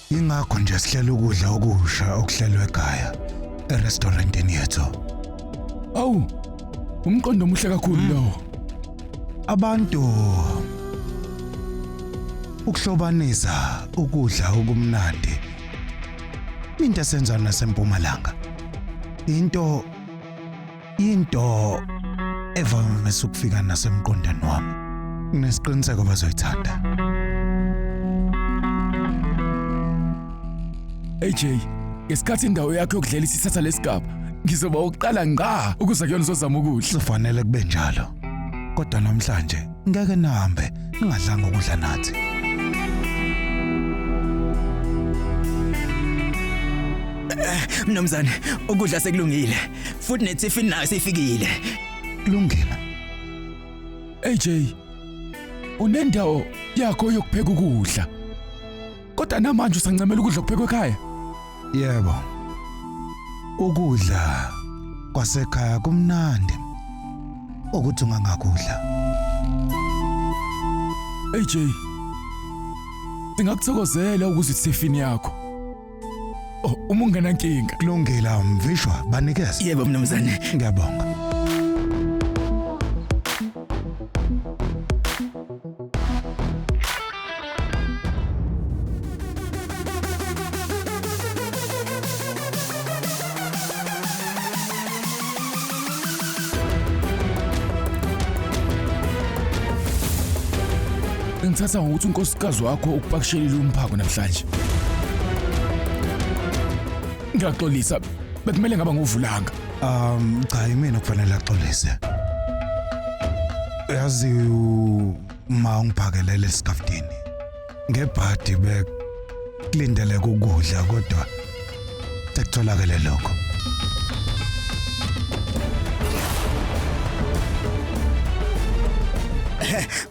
Ingakho nje sihlela ukudla okusha okuhlelwe ekhaya e-restaurantini yethu. Awu, umqondo omuhle kakhulu lowo. Abantu ukuhlobanisa ukudla okumnandi into esenza naseMpumalanga. Into evamise ukufika nasemqondweni wami. Nesiqiniseko bazoyithanda. AJ, ngesikhathi indawo yakho yokudlela isithatha lesigaba, ngizoba uqala ngqa ukuze kuyona uzozama ukudla. Kufanele kube njalo. Kodwa namhlanje ngeke nahambe ningadlanga ukudla nathi. Mnumzane, ukudla sekulungile. Futhi netiffin nayo seyifikile. Kulungile. AJ, unendawo yakho yokupheka ukudla. Kodwa namanje usancamela ukudla kuphekwe ekhaya? Yebo. Ukudla kwasekhaya kumnandi. Ukuthi ungangakudla. AJ, ngingakuthokozela ukuze itsefini yakho. Oh, uma ungenankinga. Kulungile mvishwa banikeze. Yebo mnumzane. Ngiyabonga. Ngithatha ngokuthi unkosikazi wakho ukupakishelile umphako namhlanje. Ngiyaxolisa, bekumele ngaba nguvulanga. Cha yimina kufanele axolise. Yazi uma ungiphakelele isikafutini. Ngebhadi bekulindele ukudla kodwa sekutholakele lokho.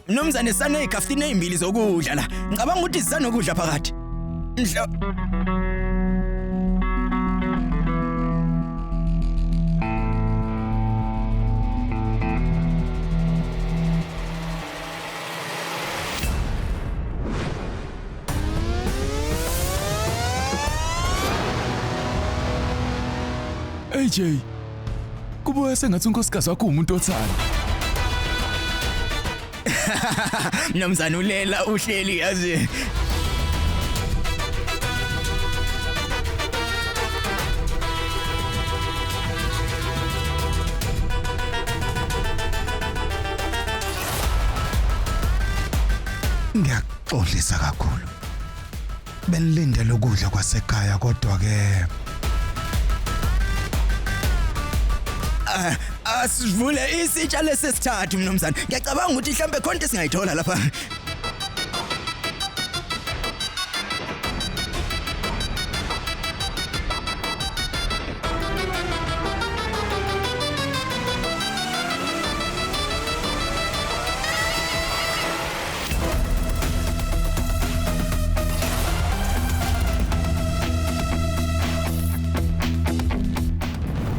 Mnumzane saney'khaftini ey'mbili zokudla la. Ngicabanga ukuthi sisanokudla phakathi. AJ, kubuye sengathi unkosikazi wakho umuntu othanda. Mnumzane ulela uhleli yazi. Ngiyaxolisa kakhulu. Benilindele ukudla kwasekhaya kodwa ke asivule isitsha lesesithathu mnumzane. Ngiyacabanga ukuthi mhlambe khona into singayithola lapha.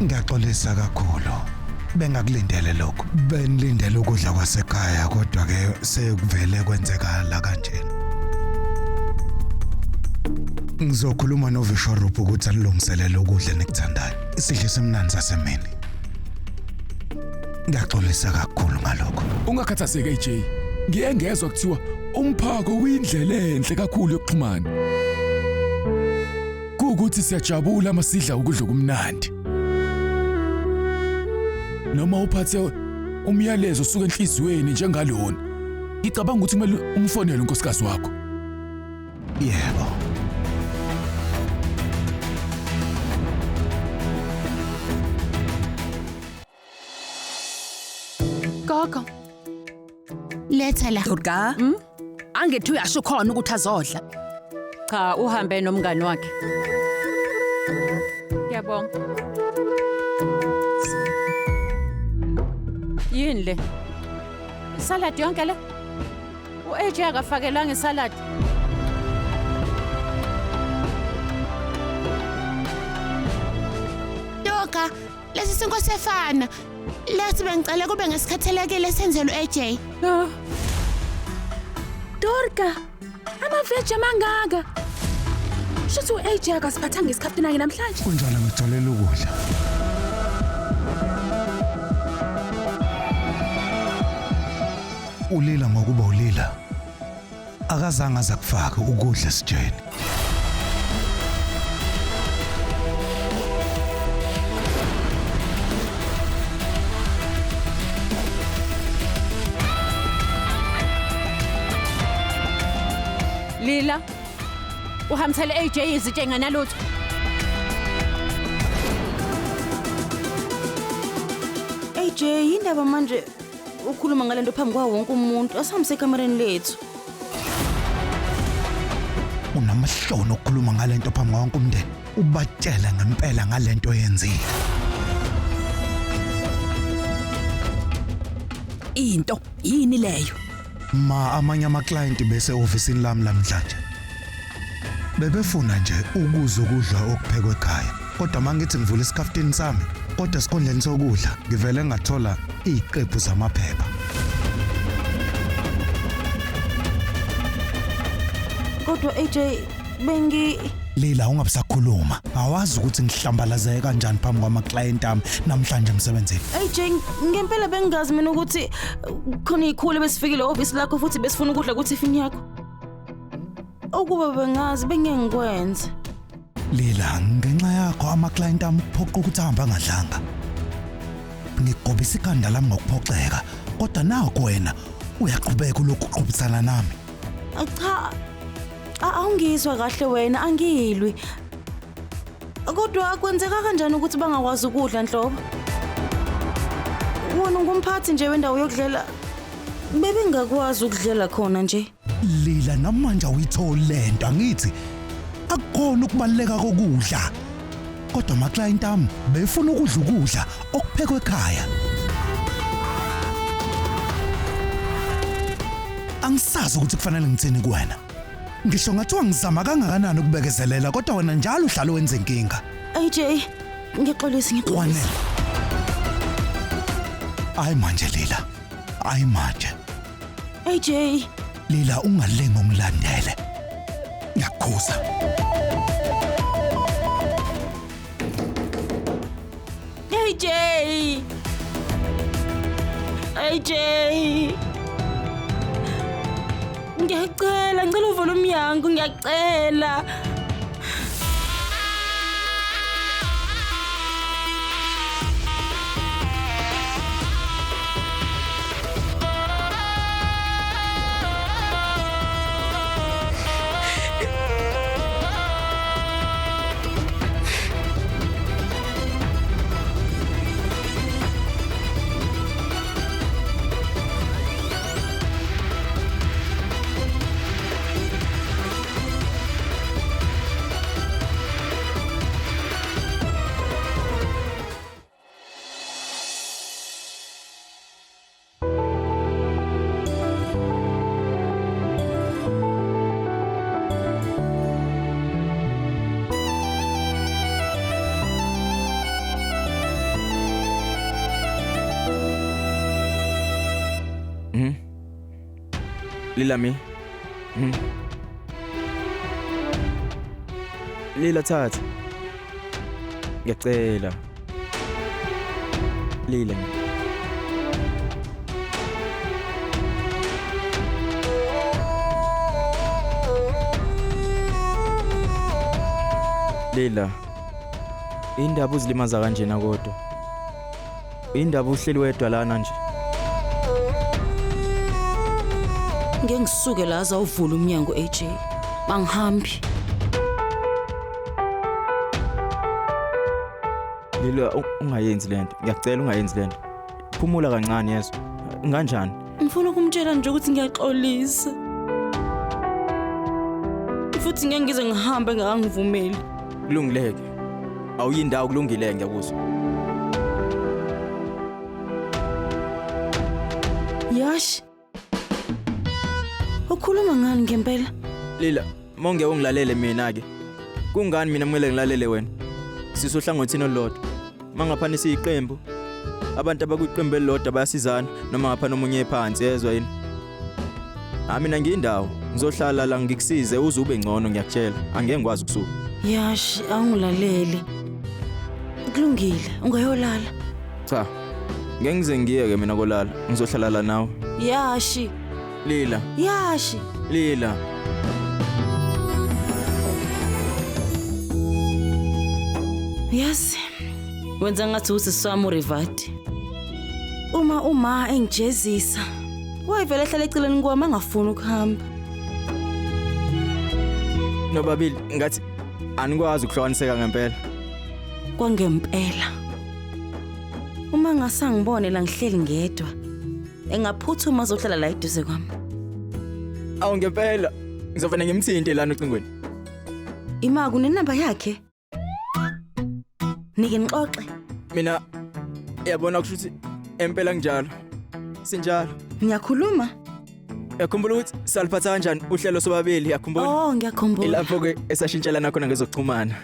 Ngiyaxolisa kakhulu. Bengakulindele lokho. Benilindele ukudla kwasekhaya kodwa ke sekuvele kwenzeka la kanjena. Ngizokhuluma noVishorup ukuthi alilungiselele ukudla nekuthandayo. Isidlo semnandi sasemini. Ngiyaxolisa kakhulu ngalokho. Ungakhathazeki AJ. Ngiyengezwe kuthiwa umphako uyindlela enhle kakhulu yokuxhumana. Kuukuthi siyajabula masidla ukudla kumnandi. Noma uphathe umyalezo osuka enhlizweni njengalona. Ngicabanga ukuthi kumele umfonele unkosikazi wakho. Yebo. Gogo. Letha la. Durga, angithi uyasho khona ukuthi azodla. Cha, uhambe nomngani wakhe. Ngiyabonga. Yini le? Salad yonke le? U-AJ akafakelanga isalad. Doka, lesi sinko sefana. Lethi bengicela kube ngesikhathelekile senzelwe AJ. Durga, amaveji amangaka. Shothi uAJ akasiphathanga isikhaftini akhe namhlanje. Kunjani ngitholela ukudla? Ulila ngokuba ulila. Akazange azakufaka ukudla sijeni. Lila. Uhambisele AJ izinto enganalutho. AJ indaba manje ukhuluma ngalento phambi kwawo wonke umuntu asihambise ekamereni lethu. Unamahloni okukhuluma ngalento phambi kwawonke umndeni. Ubatshela ngempela ngalento oyenzile. Into yini leyo? Ma amanye ama-client bese ofisini lami namhlanje. Bebefuna nje ukuzwa ukudla okuphekwe ekhaya. Kodwa mangithi ngivula isikhaftini sami, kodwa esikhondleni sokudla ngivele ngathola iziqephu zamaphepha. Kodwa AJ Lila ungabisakhuluma. Awazi ukuthi ngihlambalazeke kanjani phambi kwama-client ami namhlanje emsebenzini. AJ ngempela bengazi mina ukuthi khona ikhulu besifikile office lakho futhi besifuna ukudla kuTiffany yakho. Ukuba bengazi bengengikwenze. Lila ngenxa yakho ama-client ami uphoqa ukuthi ahamba ngadlanga. Ngigobisa ikhanda lami ngokuphoxeka, kodwa naku wena uyaqhubeka lokhu uqhubisana nami. Cha. Awungizwa kahle wena angilwi. Kodwa kwenzeka kanjani ukuthi bangakwazi ukudla nhlobo? Wona ngumphathi nje wendawo yokudlela. Bebengakwazi ukudlela khona nje. Lila namanje awuyitholi lento angithi akukhona ukubaleka kokudla. Kodwa ama-client ami befuna ukudla okuphekwe ekhaya. Angisazi ukuthi kufanele ngithini kuwena. Ngisho ngathiwa ngizama kangakanani ukubekezelela kodwa wena njalo uhlala wenza inkinga. AJ ngixolisa Kwanele. Ayi manje Lila. Ayi manje. AJ Lila ungalenga ungilandele. Ngiyakhuza. AJ ngiyacela ngicela uvule umnyango ngiyacela. Lila mi. Lila thatha. Ngiyacela. Lila. Lila. Indaba uzilimaza kanjena kodwa. Indaba uhleli wedwa lana nje. Ngeke ngisuke la azawuvula umnyango AJ. Bangihambi. Lila ungayenzi lento. Ngiyacela ungayenzi lento. Phumula kancane yeso. Kanjani? Ngifuna ukumtshela nje ukuthi ngiyaxolisa. Futhi ngeke ngize ngihambe ngangivumeli. Kulungileke. Awuyindawo kulungile ngiyakuzwa. Yash. Ukhuluma ngani ngempela? Lila, monge ungilalele mina ke. Kungani mina kumele ngilalele wena? Sisohlangothini olodwa. Mangaphana siyiqembu. Abantu abakwiqembu elilodwa bayasizana noma ngapha nomunye phansi yezwa yini? Mina ngiyindawo. Ngizohlala la ngikusize uze ube ngcono ngiyakutshela. Angeke ngikwazi ukusuka. Yashi, awungilaleli. Kulungile, ungayolala. Cha. Ngeke ngize ngiyeke mina kolala. Ngizohlala la nawe. Yashi, Lila, Yashi. Lila. Yes. Wenza ngathi usiswami uRivati. Uma engijezisa. Wayevela ehlala eceleni kwami angafuni ukuhamba. Nobabili ngathi anikwazi ukuhlukaniseka ngempela. Kwangempela. Uma ngasangibone la ngihleli ngedwa, engaphuthuma azohlala la eduze kwami. Awu ngempela. Ngizofana ngimthinte lana ocingweni. Ima kunenamba yakhe. Nike nixoxe. Mina yabona kushuthi empela njalo. Sinjalo. Ngiyakhuluma? Yakhumbula ukuthi saliphatha kanjani uhlelo sobabili yakhumbula. Oh, ngiyakhumbula. Ilapho ke esashintshelana khona ngezokuxhumana.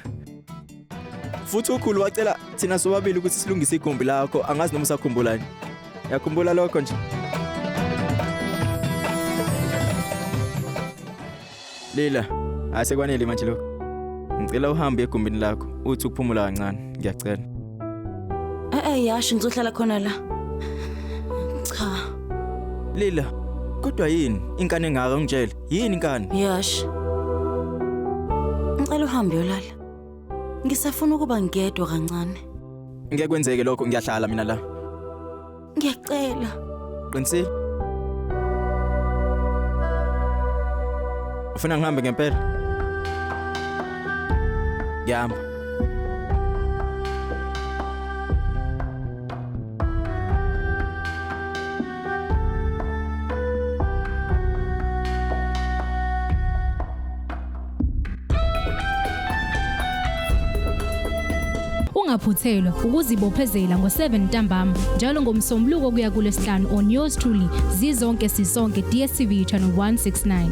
Futhi ukhulu wacela thina sobabili ukuthi silungise igumbi lakho angazi noma usakhumbula nje. Yakhumbula lokho nje. Lila, asekwanele manje lokho. Ngicela uhambe egumbini lakho uthi ukuphumula kancane, ngiyacela. Yashi ngizohlala khona la. Cha. Lila, kodwa yini inkani engaka ngitshela? Yini inkani? Yashi. Ngicela uhambe yolala. Ngisafuna ukuba ngedwa kancane. Ngeke kwenzeke lokho ngiyahlala mina la. Ngiyacela. Qinisile? Ufuna ngihambe ngempela? Ngiyahamba. Ungaphuthelwa ukuzibophezela ngo7 ntambama njalo ngomsombuluko kuya kuLesihlanu on yours truly zizonke sisonke DStv channel 169.